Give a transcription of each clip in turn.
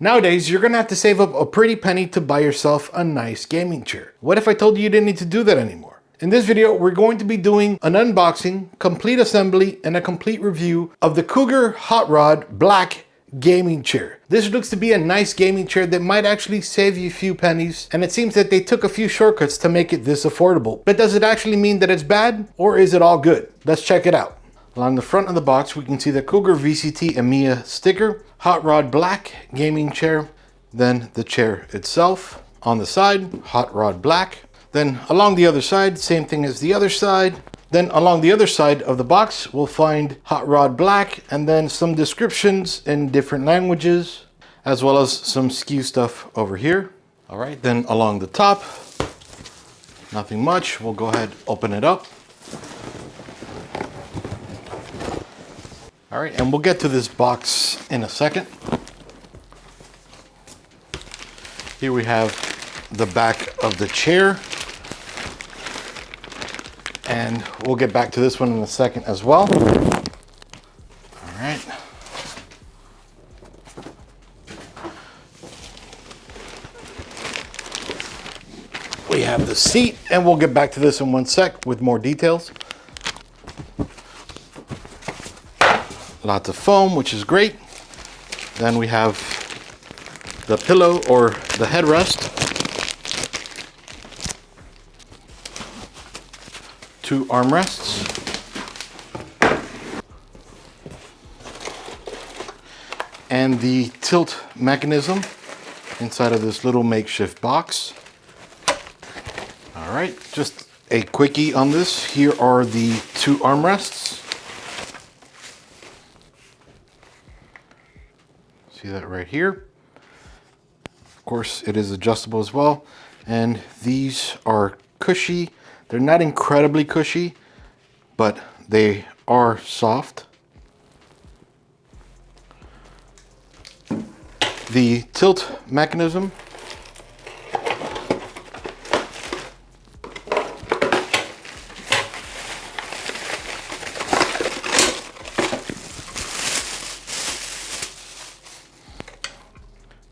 Nowadays, you're gonna have to save up a pretty penny to buy yourself a nice gaming chair. What if I told you you didn't need to do that anymore? In this video, we're going to be doing an unboxing, complete assembly, and a complete review of the Cougar HotRod Black Gaming Chair. This looks to be a nice gaming chair that might actually save you a few pennies, and it seems that they took a few shortcuts to make it this affordable. But does it actually mean that it's bad, or is it all good? Let's check it out. Along the front of the box, we can see the Cougar VCT EMEA sticker, HotRod Black Gaming Chair, then the chair itself. On the side, HotRod Black. Then along the other side, same thing as the other side. Then along the other side of the box, we'll find HotRod Black and then some descriptions in different languages, as well as some SKU stuff over here. All right, then along the top, nothing much. We'll go ahead, open it up. All right, and we'll get to this box in a second. Here we have the back of the chair. And we'll get back to this one in a second as well. All right. We have the seat, and we'll get back to this in one sec with more details. Lots of foam, which is great. Then we have the pillow or the headrest. Two armrests. And the tilt mechanism inside of this little makeshift box. All right, just a quickie on this. Here are the two armrests. See that right here? Of course, it is adjustable as well. And these are cushy. They're not incredibly cushy, but they are soft. The tilt mechanism.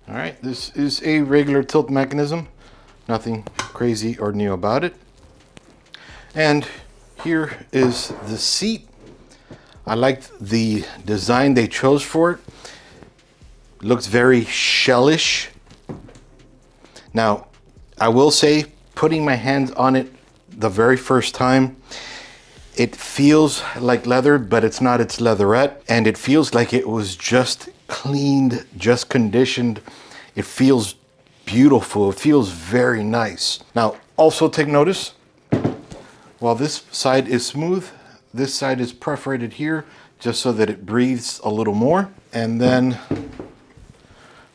All right, this is a regular tilt mechanism. Nothing crazy or new about it. And here is the seat. I liked the design they chose for it. Looks very shellish. Now, I will say, putting my hands on it the very first time, it feels like leather, but it's not, it's leatherette. And it feels like it was just cleaned, just conditioned. It feels beautiful, it feels very nice. Now, also take notice, while this side is smooth, this side is perforated here just so that it breathes a little more. And then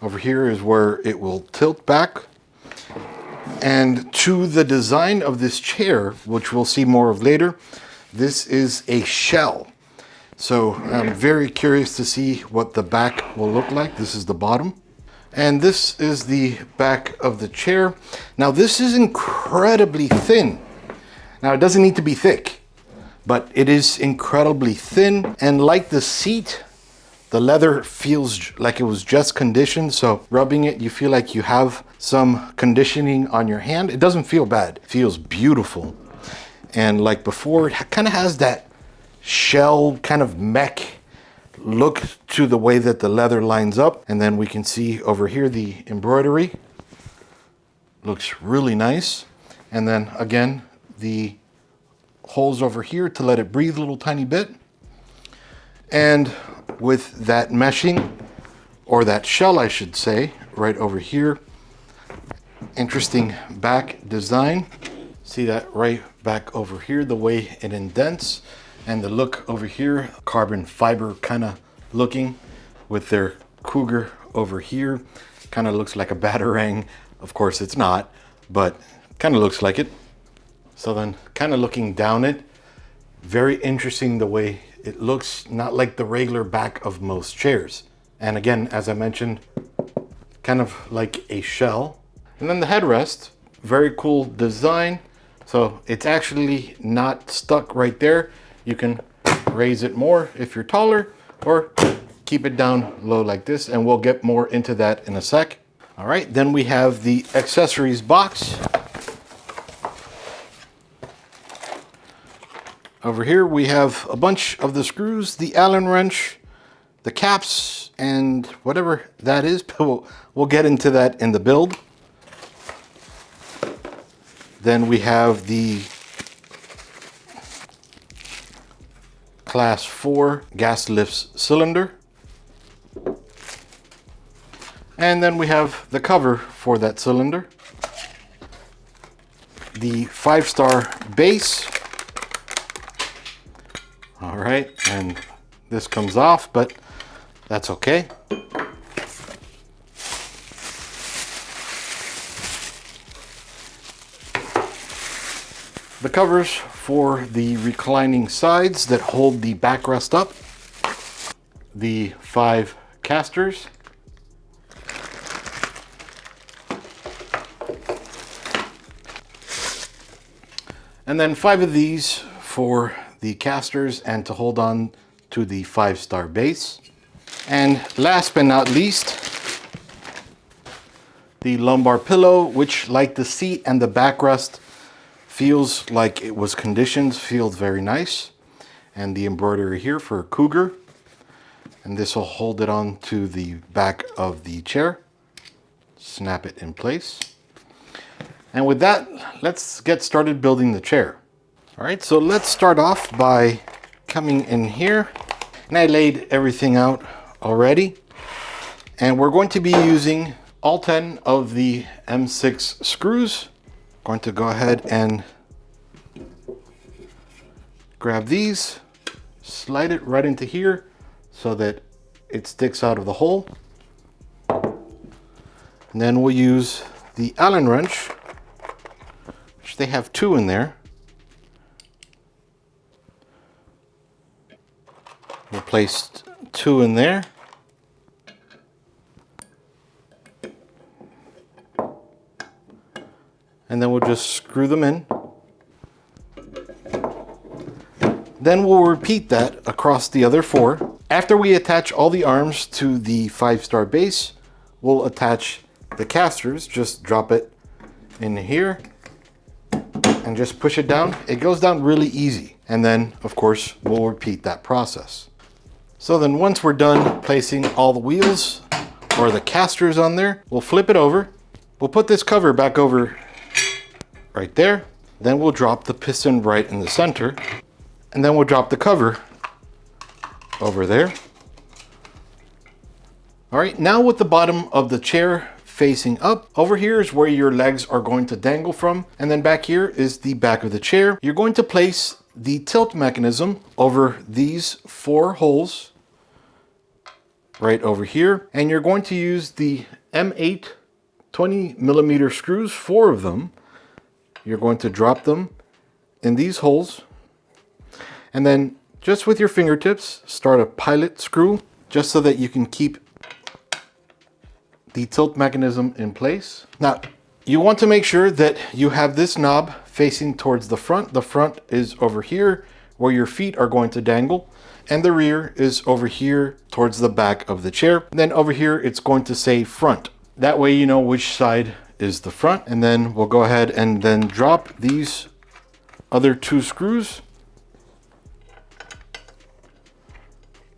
over here is where it will tilt back. And to the design of this chair, which we'll see more of later, this is a shell. So I'm very curious to see what the back will look like. This is the bottom. And this is the back of the chair. Now this is incredibly thin. Now it doesn't need to be thick, but it is incredibly thin. And like the seat, the leather feels like it was just conditioned. So rubbing it, you feel like you have some conditioning on your hand. It doesn't feel bad, it feels beautiful. And like before, it kind of has that shell kind of mech look to the way that the leather lines up. And then we can see over here, the embroidery looks really nice. And then again, the holes over here to let it breathe a little tiny bit. And with that meshing, or that shell I should say, right over here, interesting back design. See that right back over here, the way it indents, and the look over here, carbon fiber kind of looking with their Cougar over here. Kind of looks like a batarang. Of course it's not, but kind of looks like it. So then kind of looking down it, very interesting the way it looks, not like the regular back of most chairs. And again, as I mentioned, kind of like a shell. And then the headrest, very cool design. So it's actually not stuck right there. You can raise it more if you're taller, or keep it down low like this, and we'll get more into that in a sec. All right, then we have the accessories box. Over here we have a bunch of the screws, the Allen wrench, the caps, and whatever that is, but we'll get into that in the build. Then we have the Class 4 gas lifts cylinder. And then we have the cover for that cylinder. The 5-star base. All right, and this comes off, but that's okay. The covers for the reclining sides that hold the backrest up. The 5 casters. And then 5 of these for the casters and to hold on to the 5-star base. And last but not least, the lumbar pillow, which, like the seat and the backrest, feels like it was conditioned, feels very nice. And the embroidery here for Cougar. And this will hold it on to the back of the chair. Snap it in place. And with that, let's get started building the chair. All right, so let's start off by coming in here. And I laid everything out already. And we're going to be using all 10 of the M6 screws. Going to go ahead and grab these, slide it right into here so that it sticks out of the hole. And then we'll use the Allen wrench, which they have 2 in there. We'll place 2 in there. And then we'll just screw them in. Then we'll repeat that across the other 4. After we attach all the arms to the 5-star base, we'll attach the casters. Just drop it in here and just push it down. It goes down really easy. And then, of course, we'll repeat that process. So then once we're done placing all the wheels or the casters on there, we'll flip it over. We'll put this cover back over right there. Then we'll drop the piston right in the center. And then we'll drop the cover over there. All right, now with the bottom of the chair facing up, over here is where your legs are going to dangle from. And then back here is the back of the chair. You're going to place the tilt mechanism over these 4 holes right over here. And you're going to use the M8 20mm screws, 4 of them. You're going to drop them in these holes. And then just with your fingertips, start a pilot screw just so that you can keep the tilt mechanism in place. Now, you want to make sure that you have this knob facing towards the front. The front is over here where your feet are going to dangle, and the rear is over here towards the back of the chair. And then over here, it's going to say front. That way you know which side is the front. And then we'll go ahead and then drop these other 2 screws.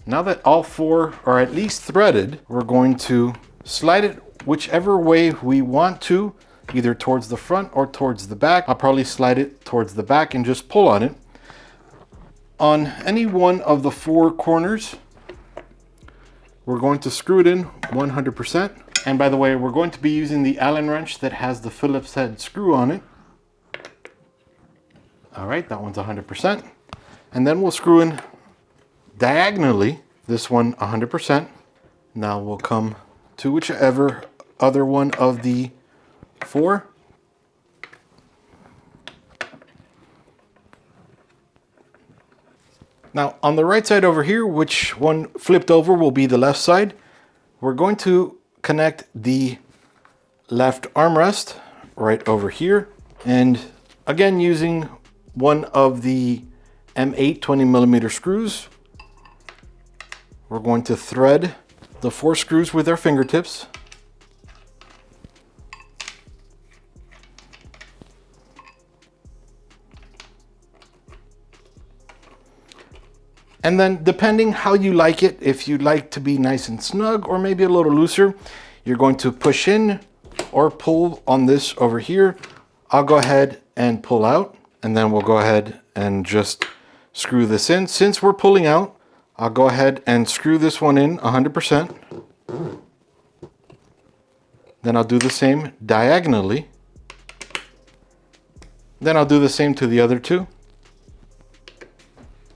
Now that all 4 are at least threaded, we're going to slide it whichever way we want to, either towards the front or towards the back. I'll probably slide it towards the back and just pull on it. On any one of the 4 corners, we're going to screw it in 100%. And by the way, we're going to be using the Allen wrench that has the Phillips head screw on it. All right, that one's 100%. And then we'll screw in diagonally, this one 100%. Now we'll come to whichever other one of the 4. Now on the right side over here, which one flipped over will be the left side, we're going to connect the left armrest right over here. And again, using one of the M8 20mm screws, we're going to thread the 4 screws with our fingertips. And then depending how you like it, if you'd like to be nice and snug or maybe a little looser, you're going to push in or pull on this over here. I'll go ahead and pull out, and then we'll go ahead and just screw this in. Since we're pulling out, I'll go ahead and screw this one in 100%. Then I'll do the same diagonally. Then I'll do the same to the other 2.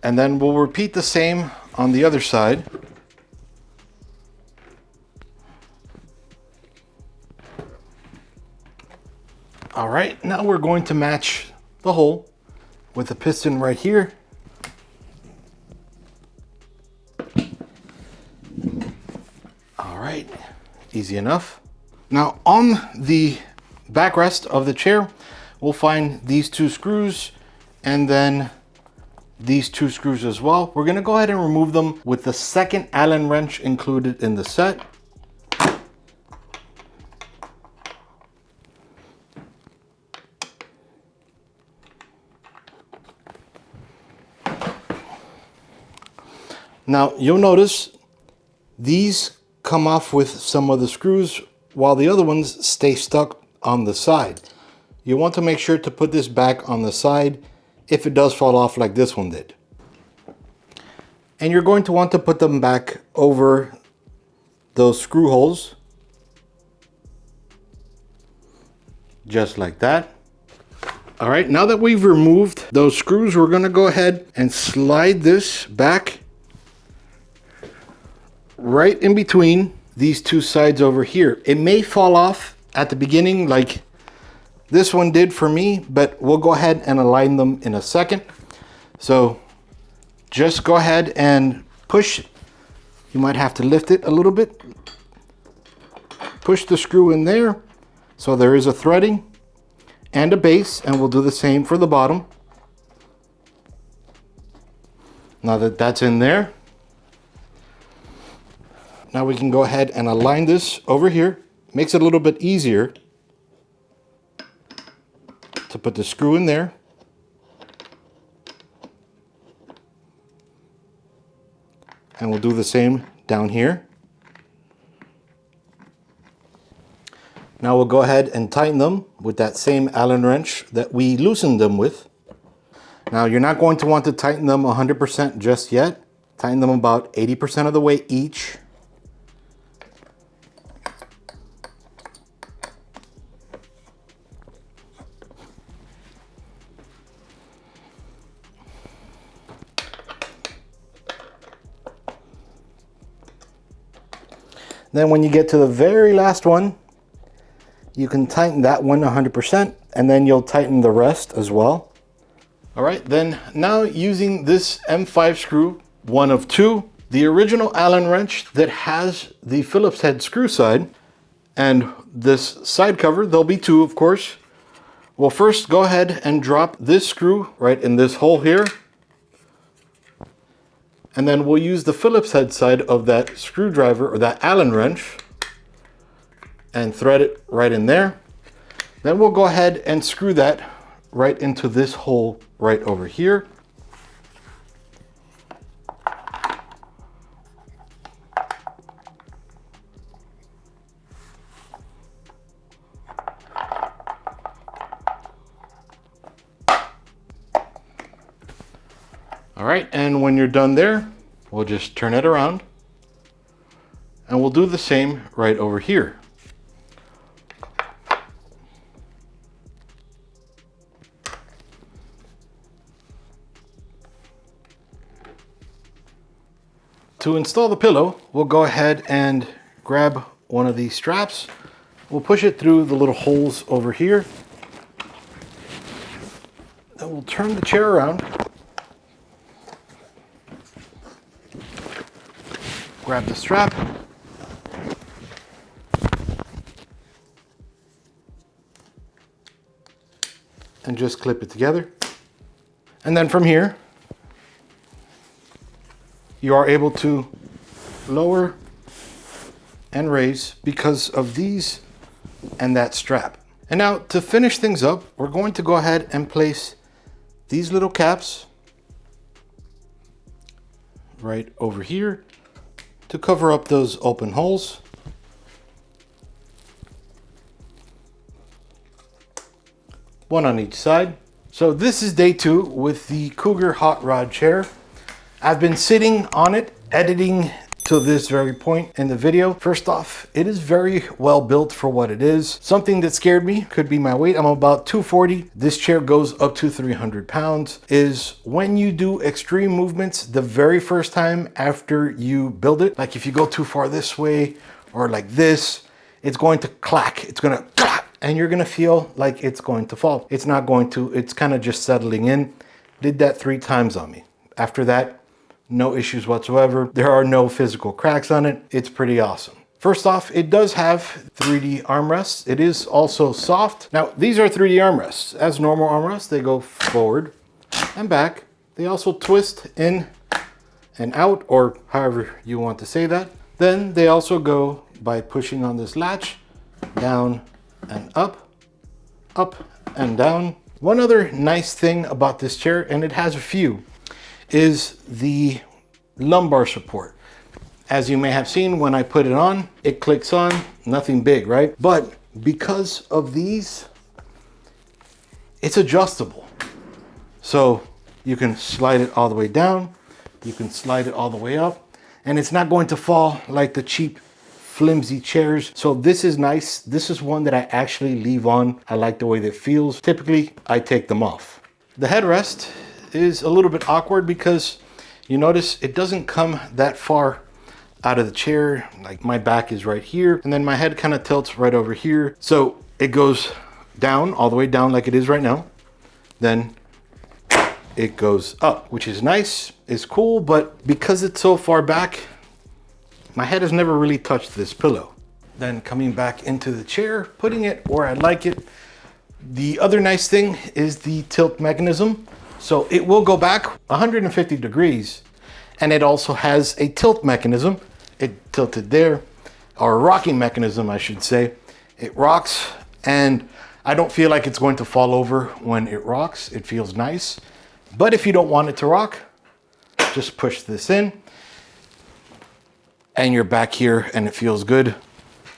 And then we'll repeat the same on the other side. All right, now we're going to match the hole with the piston right here. All right, easy enough. Now on the backrest of the chair, we'll find these 2 screws and then these 2 screws as well. We're gonna go ahead and remove them with the second Allen wrench included in the set. Now you'll notice these come off with some of the screws while the other ones stay stuck on the side. You want to make sure to put this back on the side if it does fall off like this one did. And you're going to want to put them back over those screw holes, just like that. All right, now that we've removed those screws, we're gonna go ahead and slide this back right in between these 2 sides over here. It may fall off at the beginning like this one did for me, but we'll go ahead and align them in a second. So just go ahead and push. You might have to lift it a little bit. Push the screw in there so there is a threading and a base, and we'll do the same for the bottom. Now that that's in there, now we can go ahead and align this over here. Makes it a little bit easier to put the screw in there. And we'll do the same down here. Now we'll go ahead and tighten them with that same Allen wrench that we loosened them with. Now you're not going to want to tighten them 100% just yet. Tighten them about 80% of the way each. Then when you get to the very last one, you can tighten that one 100%, and then you'll tighten the rest as well. All right, then now using this M5 screw, one of 2, the original Allen wrench that has the Phillips head screw side, and this side cover, there'll be 2 of course. We'll first go ahead and drop this screw right in this hole here. And then we'll use the Phillips head side of that screwdriver or that Allen wrench and thread it right in there. Then we'll go ahead and screw that right into this hole right over here. All right, and when you're done there, we'll just turn it around and we'll do the same right over here. To install the pillow, we'll go ahead and grab one of these straps. We'll push it through the little holes over here. Then we'll turn the chair around. Grab the strap. And just clip it together. And then from here, you are able to lower and raise because of these and that strap. And now to finish things up, we're going to go ahead and place these little caps right over here to cover up those open holes. One on each side. So this is day 2 with the Cougar HotRod chair. I've been sitting on it, editing to this very point in the video. First off, it is very well built for what it is. Something that scared me, could be my weight. I'm about 240. This chair goes up to 300 pounds. Is when you do extreme movements, the very first time after you build it, like if you go too far this way or like this, it's going to clack. It's going to clack, and you're going to feel like it's going to fall. It's not going to, it's kind of just settling in. Did that 3 times on me. After that, no issues whatsoever. There are no physical cracks on it. It's pretty awesome. First off, it does have 3D armrests. It is also soft. Now, these are 3D armrests. As normal armrests, they go forward and back. They also twist in and out, or however you want to say that. Then they also go by pushing on this latch, down and up and down. One other nice thing about this chair, and it has a few, is the lumbar support. As you may have seen when I put it on, it clicks on, nothing big, right? But because of these, it's adjustable. So you can slide it all the way down, you can slide it all the way up, and it's not going to fall like the cheap flimsy chairs. So this is nice. This is one that I actually leave on. I like the way that it feels. Typically, I take them off. The headrest is a little bit awkward because you notice it doesn't come that far out of the chair. Like my back is right here, and then my head kind of tilts right over here. So it goes down, all the way down like it is right now. Then it goes up, which is nice, it's cool, but because it's so far back, my head has never really touched this pillow. Then coming back into the chair, putting it where I like it. The other nice thing is the tilt mechanism. So it will go back 150 degrees, and it also has a tilt mechanism. It tilted there, or a rocking mechanism, I should say. It rocks, and I don't feel like it's going to fall over when it rocks. It feels nice. But if you don't want it to rock, just push this in, and you're back here, and it feels good.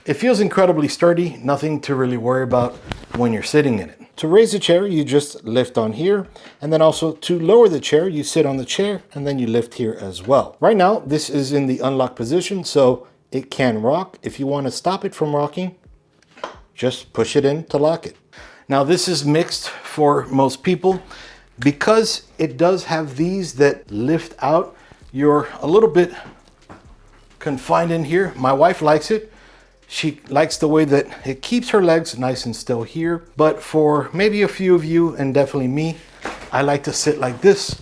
It feels incredibly sturdy, nothing to really worry about when you're sitting in it. To raise the chair, you just lift on here, and then also to lower the chair, you sit on the chair and then you lift here as well. Right now, this is in the unlock position, so it can rock. If you want to stop it from rocking, just push it in to lock it. Now, this is mixed for most people. Because it does have these that lift out, you're a little bit confined in here. My wife likes it. She likes the way that it keeps her legs nice and still here. But for maybe a few of you, and definitely me, I like to sit like this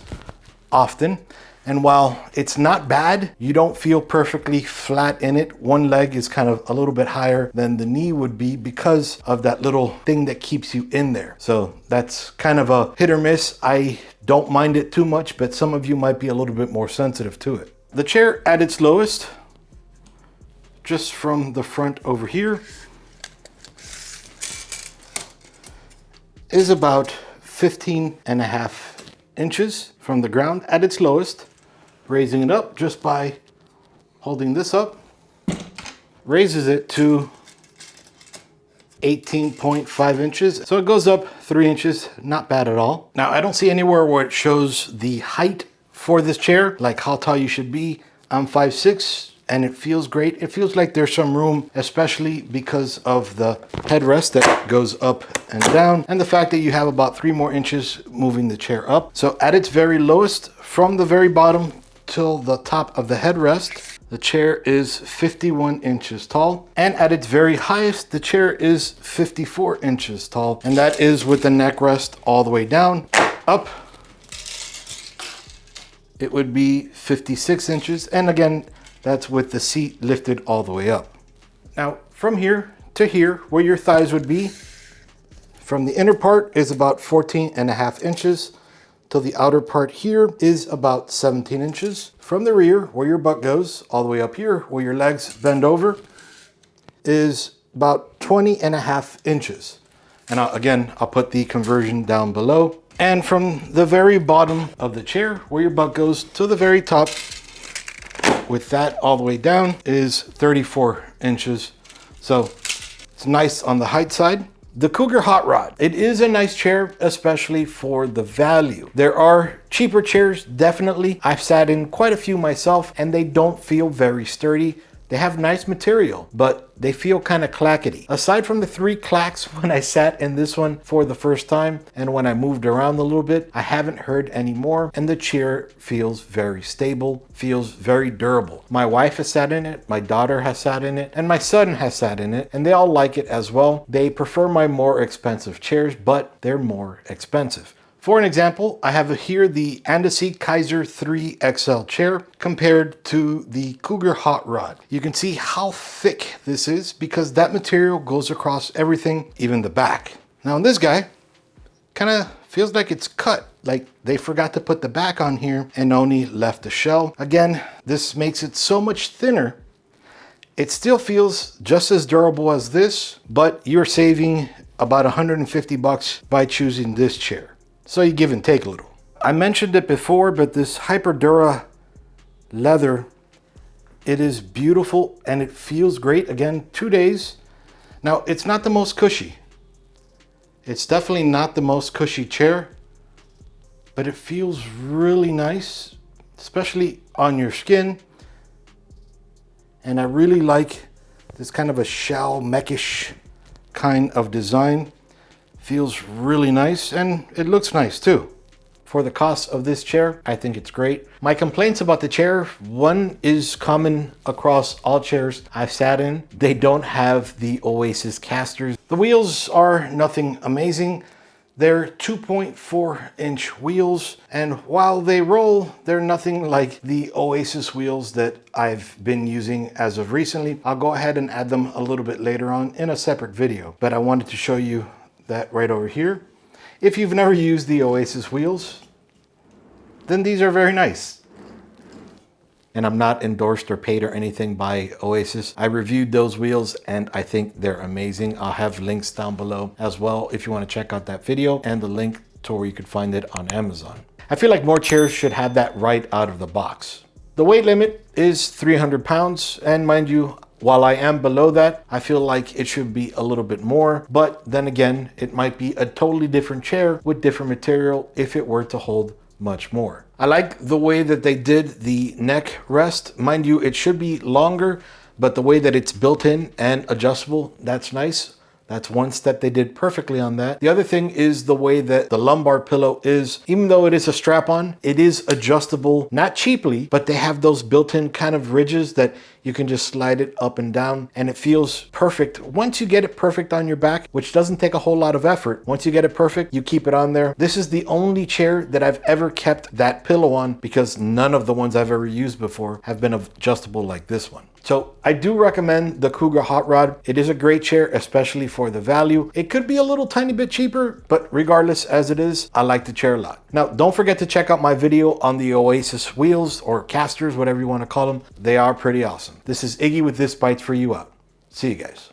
often. And while it's not bad, you don't feel perfectly flat in it. One leg is kind of a little bit higher than the knee would be because of that little thing that keeps you in there. So that's kind of a hit or miss. I don't mind it too much, but some of you might be a little bit more sensitive to it. The chair at its lowest, just from the front over here, is about 15.5 inches from the ground at its lowest. Raising it up just by holding this up, raises it to 18.5 inches. So it goes up 3 inches, not bad at all. Now, I don't see anywhere where it shows the height for this chair, like how tall you should be. I'm 5'6", and it feels great. It feels like there's some room, especially because of the headrest that goes up and down, and the fact that you have about 3 more inches moving the chair up. So at its very lowest, from the very bottom till the top of the headrest, the chair is 51 inches tall. And at its very highest, the chair is 54 inches tall. And that is with the neck rest all the way down. Up, it would be 56 inches. And again, that's with the seat lifted all the way up. Now, from here to here, where your thighs would be, from the inner part is about 14.5 inches. to the outer part here is about 17 inches. From the rear, where your butt goes, all the way up here, where your legs bend over, is about 20.5 inches. And I'll put the conversion down below. And from the very bottom of the chair, where your butt goes, to the very top, with that all the way down, is 34 inches. So it's nice on the height side. The Cougar HotRod, it is a nice chair, especially for the value. There are cheaper chairs, definitely. I've sat in quite a few myself, and they don't feel very sturdy. They have nice material, but they feel kind of clackety. Aside from the 3 clacks when I sat in this one for the first time and when I moved around a little bit, I haven't heard any more, and the chair feels very stable, feels very durable. My wife has sat in it, my daughter has sat in it, and my son has sat in it, and they all like it as well. They prefer my more expensive chairs, but they're more expensive. For an example, I have here the Andeseat Kaiser 3 XL chair compared to the Cougar HotRod. You can see how thick this is because that material goes across everything, even the back. Now in this guy, kind of feels like it's cut, like they forgot to put the back on here and only left the shell. Again, this makes it so much thinner. It still feels just as durable as this, but you're saving about 150 bucks by choosing this chair. So you give and take a little. I mentioned it before, but this Hyperdura leather, it is beautiful and it feels great. Again, 2 days. Now, it's not the most cushy. It's definitely not the most cushy chair, but it feels really nice, especially on your skin. And I really like this kind of a shell mechish kind of design. Feels really nice, and it looks nice too. For the cost of this chair, I think it's great. My complaints about the chair, one is common across all chairs I've sat in. They don't have the Oasis casters. The wheels are nothing amazing. They're 2.4 inch wheels, and while they roll, they're nothing like the Oasis wheels that I've been using as of recently. I'll go ahead and add them a little bit later on in a separate video, but I wanted to show you that right over here. If you've never used the Oasis wheels, then these are very nice. And I'm not endorsed or paid or anything by Oasis. I reviewed those wheels and I think they're amazing. I'll have links down below as well if you want to check out that video, and the link to where you could find it on Amazon. I feel like more chairs should have that right out of the box. The weight limit is 300 pounds, and mind you, while I am below that, I feel like it should be a little bit more, but then again, it might be a totally different chair with different material if it were to hold much more. I like the way that they did the neck rest. Mind you, it should be longer, but the way that it's built in and adjustable, that's nice. That's one step they did perfectly on that. The other thing is the way that the lumbar pillow is, even though it is a strap-on, it is adjustable, not cheaply, but they have those built-in kind of ridges that you can just slide it up and down, and it feels perfect. Once you get it perfect on your back, which doesn't take a whole lot of effort, once you get it perfect, you keep it on there. This is the only chair that I've ever kept that pillow on because none of the ones I've ever used before have been adjustable like this one. So I do recommend the Cougar HotRod. It is a great chair, especially for the value. It could be a little tiny bit cheaper, but regardless as it is, I like the chair a lot. Now, don't forget to check out my video on the Oasis wheels or casters, whatever you want to call them. They are pretty awesome. This is Iggy with ThisBytesForYou out. See you guys.